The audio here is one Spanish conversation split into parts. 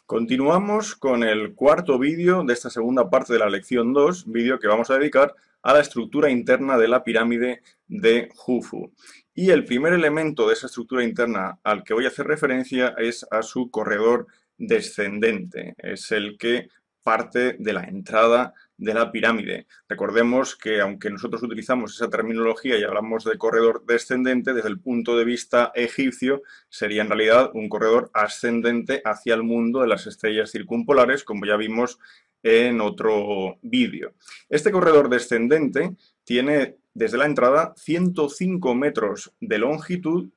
Continuamos con el cuarto vídeo de esta segunda parte de la lección 2, vídeo que vamos a dedicar a la estructura interna de la pirámide de Jufu. Y el primer elemento de esa estructura interna al que voy a hacer referencia es a su corredor descendente. Es el que parte de la entrada de la pirámide. Recordemos que aunque nosotros utilizamos esa terminología y hablamos de corredor descendente, desde el punto de vista egipcio sería en realidad un corredor ascendente hacia el mundo de las estrellas circumpolares, como ya vimos en otro vídeo. Este corredor descendente tiene desde la entrada 105 metros de longitud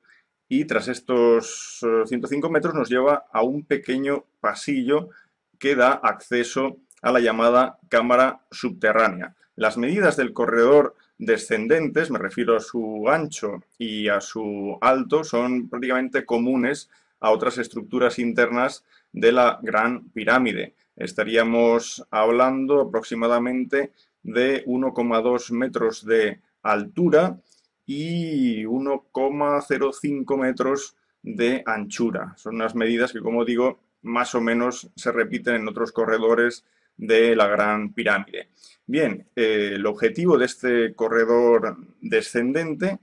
y tras estos 105 metros nos lleva a un pequeño pasillo que da acceso a la llamada cámara subterránea. Las medidas del corredor descendentes, me refiero a su ancho y a su alto, son prácticamente comunes a otras estructuras internas de la Gran Pirámide. Estaríamos hablando aproximadamente de 1,2 metros de altura y 1,05 metros de anchura. Son unas medidas que, como digo, más o menos se repiten en otros corredores de la Gran Pirámide. Bien, el objetivo de este corredor descendente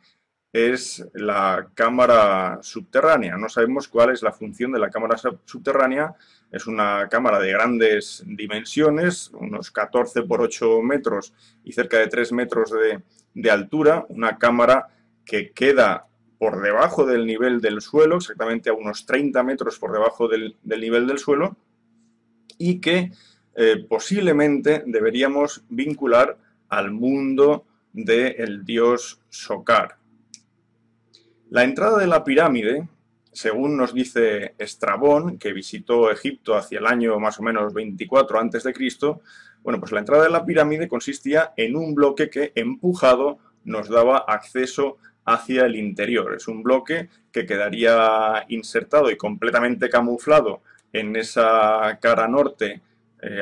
es la cámara subterránea. No sabemos cuál es la función de la cámara subterránea. Es una cámara de grandes dimensiones, unos 14 por 8 metros y cerca de 3 metros de altura. Una cámara que queda por debajo del nivel del suelo, exactamente a unos 30 metros por debajo del nivel del suelo, y que posiblemente deberíamos vincular al mundo del dios Sokar. La entrada de la pirámide, según nos dice Estrabón, que visitó Egipto hacia el año más o menos 24 a.C., bueno, pues la entrada de la pirámide consistía en un bloque que, empujado, nos daba acceso hacia el interior. Es un bloque que quedaría insertado y completamente camuflado en esa cara norte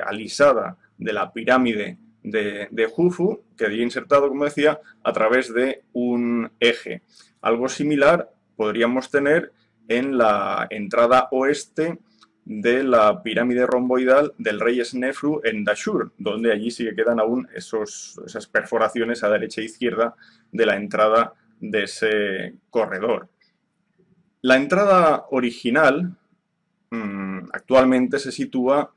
alisada de la pirámide de Jufu, quedaría insertado, como decía, a través de un eje. Algo similar podríamos tener en la entrada oeste de la pirámide romboidal del rey Snefru en Dashur, donde allí sí que quedan aún esas perforaciones a derecha e izquierda de la entrada de ese corredor. La entrada original actualmente se sitúa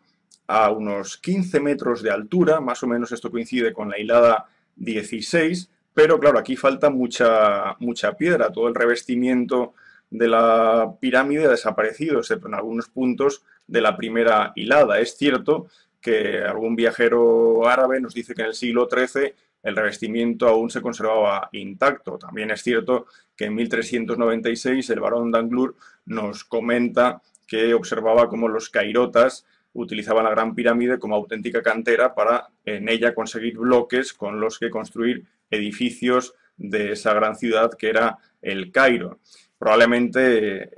a unos 15 metros de altura, más o menos esto coincide con la hilada 16, pero claro, aquí falta mucha piedra, todo el revestimiento de la pirámide ha desaparecido, excepto en algunos puntos de la primera hilada. Es cierto que algún viajero árabe nos dice que en el siglo XIII el revestimiento aún se conservaba intacto. También es cierto que en 1396 el barón Danglars nos comenta que observaba cómo los cairotas utilizaban la Gran Pirámide como auténtica cantera para en ella conseguir bloques con los que construir edificios de esa gran ciudad que era el Cairo. Probablemente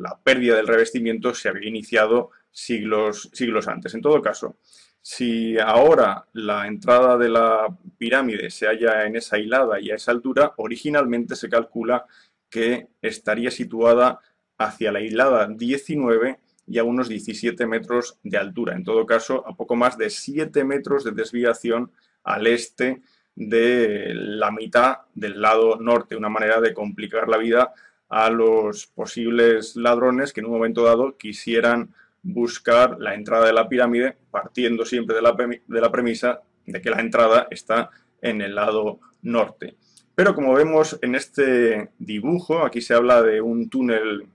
la pérdida del revestimiento se había iniciado siglos antes. En todo caso, si ahora la entrada de la pirámide se halla en esa hilada y a esa altura, originalmente se calcula que estaría situada hacia la hilada 19 y a unos 17 metros de altura. En todo caso, a poco más de 7 metros de desviación al este de la mitad del lado norte. Una manera de complicar la vida a los posibles ladrones que en un momento dado quisieran buscar la entrada de la pirámide, partiendo siempre de la premisa de que la entrada está en el lado norte. Pero como vemos en este dibujo, aquí se habla de un túnel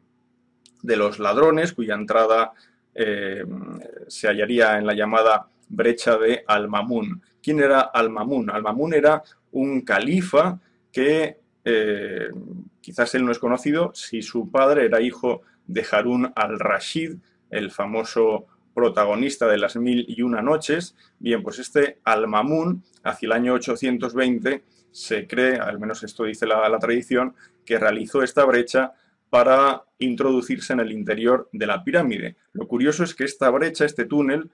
de los ladrones, cuya entrada se hallaría en la llamada brecha de Al-Mamun. ¿Quién era Al-Mamun? Al-Mamun era un califa que quizás él no es conocido si su padre era hijo de Harún al-Rashid, el famoso protagonista de las 1001 noches. Bien, pues este Al-Mamun, hacia el año 820, se cree, al menos esto dice la tradición, que realizó esta brecha para introducirse en el interior de la pirámide. Lo curioso es que esta brecha, este túnel,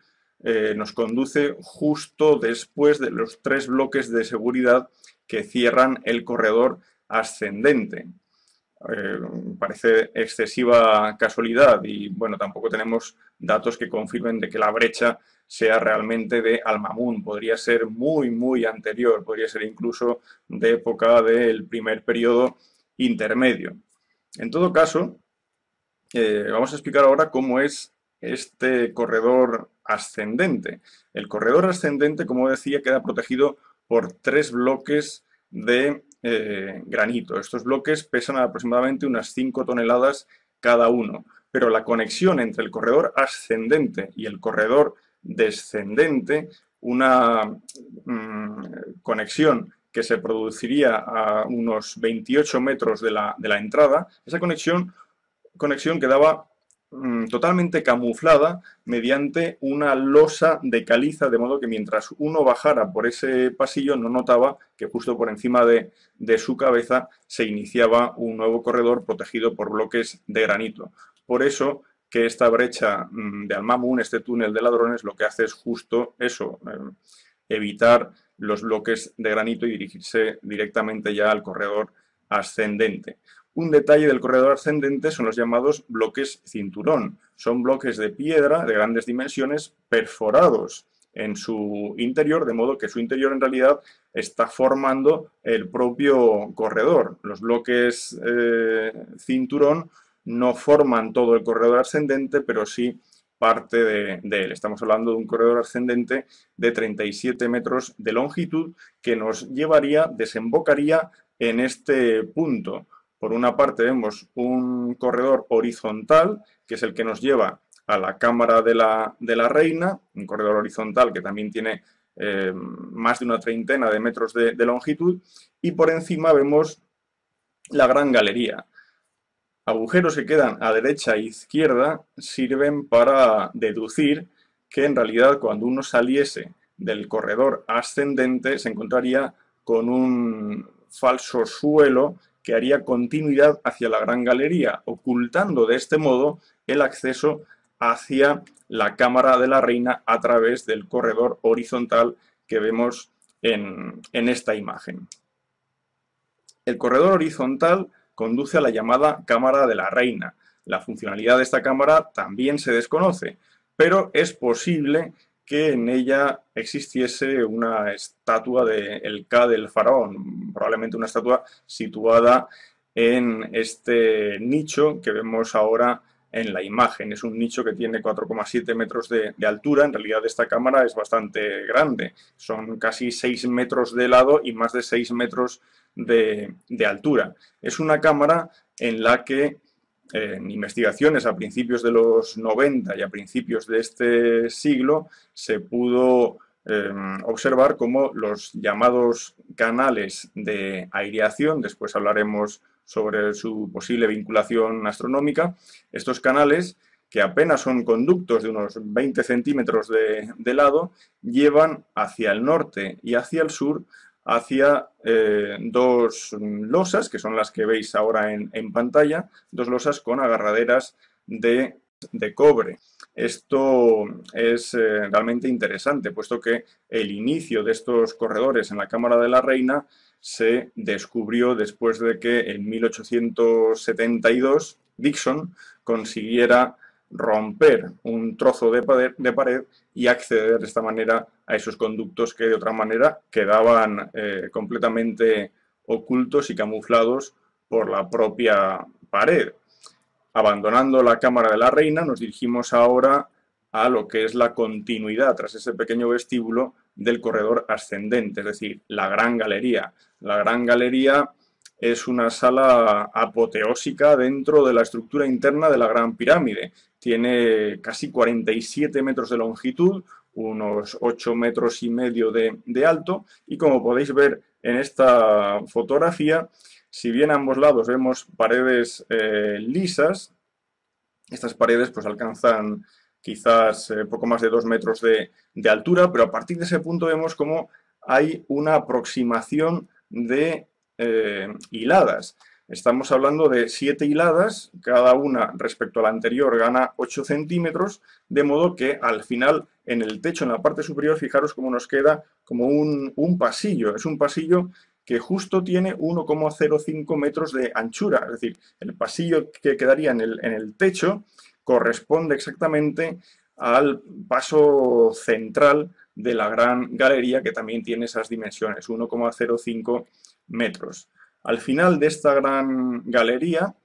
nos conduce justo después de los 3 bloques de seguridad que cierran el corredor ascendente. Eh, Parece excesiva casualidad y bueno, tampoco tenemos datos que confirmen de que la brecha sea realmente de Al-Mamun. Podría ser muy, muy anterior, podría ser incluso de época del primer periodo intermedio. En todo caso, vamos a explicar ahora cómo es este corredor ascendente. El corredor ascendente, como decía, queda protegido por tres bloques de granito. Estos bloques pesan aproximadamente unas 5 toneladas cada uno, pero la conexión entre el corredor ascendente y el corredor descendente, una conexión que se produciría a unos 28 metros de la entrada, esa conexión quedaba totalmente camuflada mediante una losa de caliza, de modo que mientras uno bajara por ese pasillo no notaba que justo por encima de su cabeza se iniciaba un nuevo corredor protegido por bloques de granito. Por eso que esta brecha de Al-Mamun, este túnel de ladrones, lo que hace es justo eso, evitar los bloques de granito y dirigirse directamente ya al corredor ascendente. Un detalle del corredor ascendente son los llamados bloques cinturón. Son bloques de piedra de grandes dimensiones perforados en su interior, de modo que su interior en realidad está formando el propio corredor. Los bloques cinturón no forman todo el corredor ascendente, pero sí parte de él. Estamos hablando de un corredor ascendente de 37 metros de longitud que nos llevaría, desembocaría en este punto. Por una parte vemos un corredor horizontal, que es el que nos lleva a la cámara de la reina, un corredor horizontal que también tiene más de una treintena de metros de longitud, y por encima vemos la gran galería. Agujeros que quedan a derecha e izquierda sirven para deducir que en realidad cuando uno saliese del corredor ascendente se encontraría con un falso suelo que haría continuidad hacia la gran galería, ocultando de este modo el acceso hacia la cámara de la reina a través del corredor horizontal que vemos en esta imagen. El corredor horizontal conduce a la llamada cámara de la reina. La funcionalidad de esta cámara también se desconoce, pero es posible que en ella existiese una estatua de El Ka del faraón, probablemente una estatua situada en este nicho que vemos ahora en la imagen. Es un nicho que tiene 4,7 metros de altura. En realidad esta cámara es bastante grande. Son casi 6 metros de lado y más de 6 metros de altura. Es una cámara en la que en investigaciones a principios de los 90 y a principios de este siglo se pudo observar cómo los llamados canales de aireación, después hablaremos sobre su posible vinculación astronómica, estos canales, que apenas son conductos de unos 20 centímetros de lado, llevan hacia el norte y hacia el sur hacia dos losas, que son las que veis ahora en pantalla, dos losas con agarraderas de cobre. Esto es realmente interesante, puesto que el inicio de estos corredores en la Cámara de la Reina se descubrió después de que en 1872 Dixon consiguiera romper un trozo de pared y acceder de esta manera a esos conductos que de otra manera quedaban completamente ocultos y camuflados por la propia pared. Abandonando la Cámara de la Reina, nos dirigimos ahora a lo que es la continuidad, tras ese pequeño vestíbulo, del corredor ascendente, es decir, la Gran Galería. La Gran Galería es una sala apoteósica dentro de la estructura interna de la Gran Pirámide. Tiene casi 47 metros de longitud, unos 8 metros y medio de alto, y como podéis ver en esta fotografía, si bien a ambos lados vemos paredes lisas, estas paredes pues alcanzan quizás poco más de 2 metros de altura, pero a partir de ese punto vemos como hay una aproximación de hiladas. Estamos hablando de 7 hiladas, cada una respecto a la anterior gana 8 centímetros, de modo que al final en el techo, en la parte superior, fijaros cómo nos queda como un pasillo. Es un pasillo que justo tiene 1,05 metros de anchura, es decir, el pasillo que quedaría en el techo corresponde exactamente al paso central de la gran galería, que también tiene esas dimensiones, 1,05 metros. Al final de esta gran galería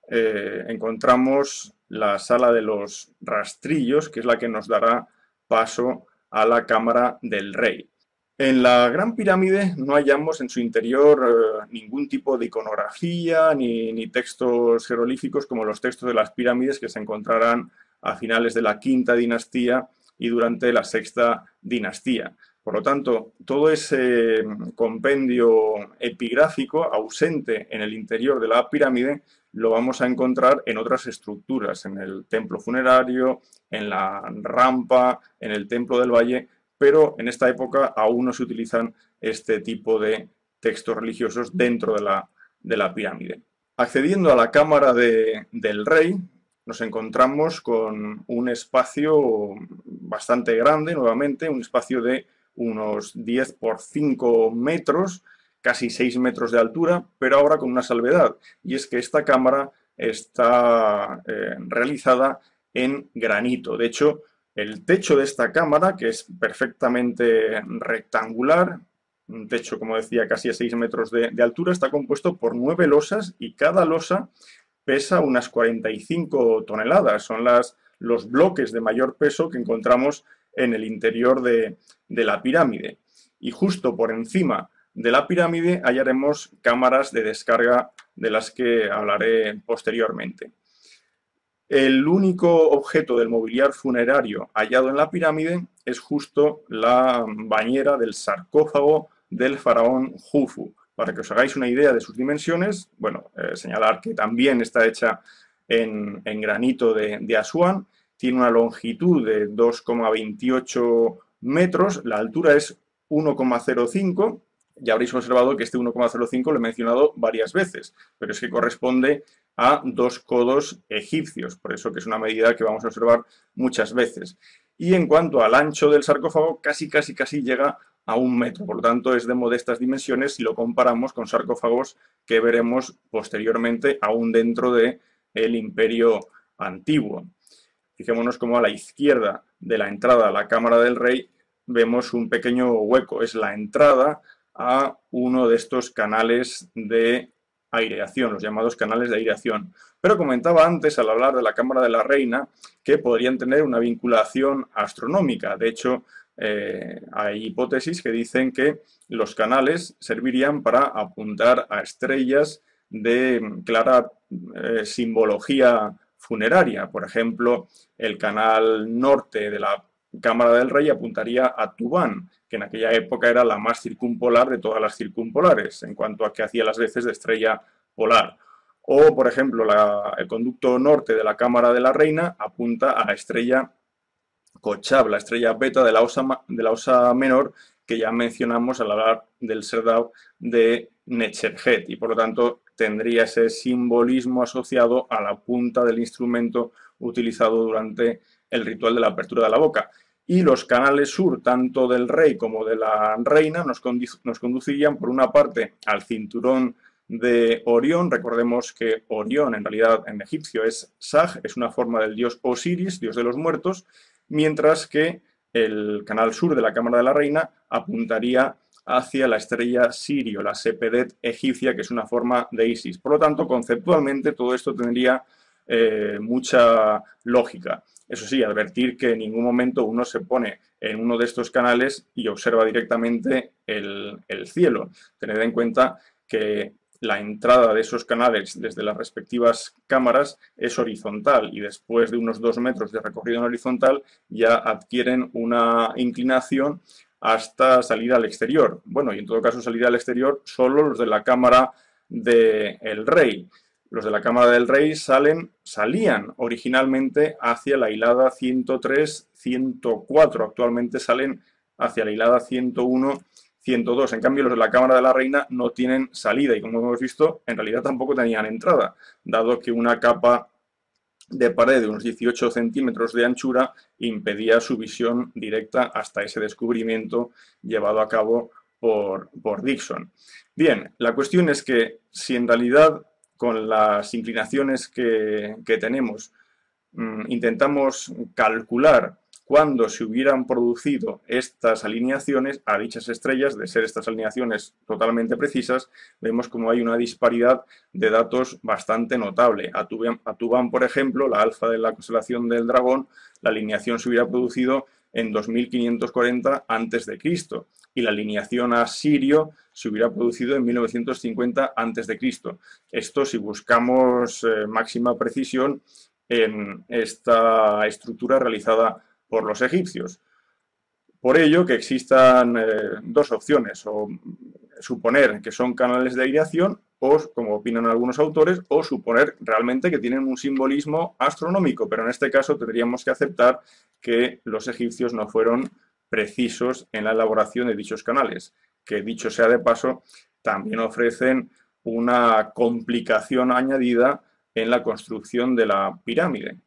encontramos la sala de los rastrillos, que es la que nos dará paso a la cámara del rey. En la Gran Pirámide no hallamos en su interior ningún tipo de iconografía ni textos jeroglíficos como los textos de las pirámides que se encontrarán a finales de la quinta dinastía y durante la sexta dinastía. Por lo tanto, todo ese compendio epigráfico ausente en el interior de la pirámide lo vamos a encontrar en otras estructuras, en el templo funerario, en la rampa, en el templo del valle, pero en esta época aún no se utilizan este tipo de textos religiosos dentro de la pirámide. Accediendo a la cámara del rey, nos encontramos con un espacio bastante grande, nuevamente, un espacio de unos 10 por 5 metros, casi 6 metros de altura, pero ahora con una salvedad, y es que esta cámara está realizada en granito. De hecho, el techo de esta cámara, que es perfectamente rectangular, un techo, como decía, casi a 6 metros de altura, está compuesto por 9 losas y cada losa pesa unas 45 toneladas. Son los bloques de mayor peso que encontramos en el interior de la pirámide. Y justo por encima de la pirámide hallaremos cámaras de descarga de las que hablaré posteriormente. El único objeto del mobiliario funerario hallado en la pirámide es justo la bañera del sarcófago del faraón Jufu. Para que os hagáis una idea de sus dimensiones, bueno, señalar que también está hecha en granito de Asuán, tiene una longitud de 2,28 metros, la altura es 1,05. Ya habréis observado que este 1,05 lo he mencionado varias veces, pero es que corresponde a 2 codos egipcios, por eso que es una medida que vamos a observar muchas veces. Y en cuanto al ancho del sarcófago, casi llega a 1 metro, por lo tanto es de modestas dimensiones si lo comparamos con sarcófagos que veremos posteriormente aún dentro del Imperio Antiguo. Fijémonos como a la izquierda de la entrada a la cámara del rey vemos un pequeño hueco, es la entrada a uno de estos canales de aireación, los llamados canales de aireación. Pero comentaba antes, al hablar de la cámara de la reina, que podrían tener una vinculación astronómica. De hecho, hay hipótesis que dicen que los canales servirían para apuntar a estrellas de clara simbología funeraria. Por ejemplo, el canal norte de la Cámara del Rey apuntaría a Tubán, que en aquella época era la más circumpolar de todas las circumpolares, en cuanto a que hacía las veces de estrella polar. O, por ejemplo, el conducto norte de la Cámara de la Reina apunta a la estrella Kochab, la estrella beta de la osa menor, que ya mencionamos al hablar del Serdab de Necherjet, y por lo tanto tendría ese simbolismo asociado a la punta del instrumento utilizado durante el ritual de la apertura de la boca. Y los canales sur, tanto del rey como de la reina, nos conducirían por una parte al cinturón de Orión. Recordemos que Orión en realidad en egipcio es Saj, es una forma del dios Osiris, dios de los muertos, mientras que el canal sur de la Cámara de la Reina apuntaría hacia la estrella Sirio, la Sepedet egipcia, que es una forma de Isis. Por lo tanto, conceptualmente todo esto tendría mucha lógica. Eso sí, advertir que en ningún momento uno se pone en uno de estos canales y observa directamente el cielo. Tened en cuenta que la entrada de esos canales desde las respectivas cámaras es horizontal y después de unos 2 metros de recorrido en horizontal ya adquieren una inclinación hasta salir al exterior. Bueno, y en todo caso salir al exterior solo los de la cámara del rey. Los de la Cámara del Rey salían originalmente hacia la hilada 103-104, actualmente salen hacia la hilada 101-102. En cambio, los de la Cámara de la Reina no tienen salida y, como hemos visto, en realidad tampoco tenían entrada, dado que una capa de pared de unos 18 centímetros de anchura impedía su visión directa hasta ese descubrimiento llevado a cabo por Dixon. Bien, la cuestión es que si en realidad con las inclinaciones que tenemos intentamos calcular cuándo se hubieran producido estas alineaciones a dichas estrellas, de ser estas alineaciones totalmente precisas, vemos como hay una disparidad de datos bastante notable. A Tubán, por ejemplo, la alfa de la constelación del Dragón, la alineación se hubiera producido en 2540 a.C. y la alineación a Sirio se hubiera producido en 1950 a.C. Esto, si buscamos máxima precisión en esta estructura realizada por los egipcios. Por ello que existan dos opciones, o suponer que son canales de aireación, o, como opinan algunos autores, o suponer realmente que tienen un simbolismo astronómico, pero en este caso tendríamos que aceptar que los egipcios no fueron precisos en la elaboración de dichos canales, que dicho sea de paso, también ofrecen una complicación añadida en la construcción de la pirámide.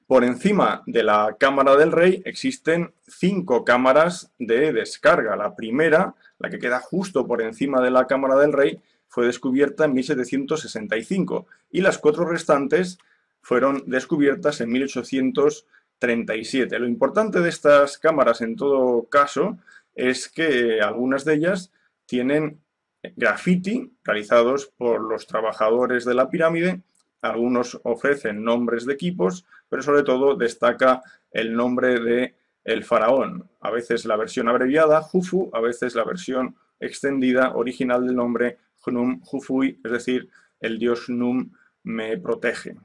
Por encima de la cámara del rey existen 5 cámaras de descarga. La primera, la que queda justo por encima de la cámara del rey, fue descubierta en 1765 y las 4 restantes fueron descubiertas en 1837. Lo importante de estas cámaras, en todo caso, es que algunas de ellas tienen graffiti realizados por los trabajadores de la pirámide. Algunos ofrecen nombres de equipos, pero sobre todo destaca el nombre de el faraón. A veces la versión abreviada, Jufu, a veces la versión extendida original del nombre Hnum Hufui, es decir, el dios Num me protege.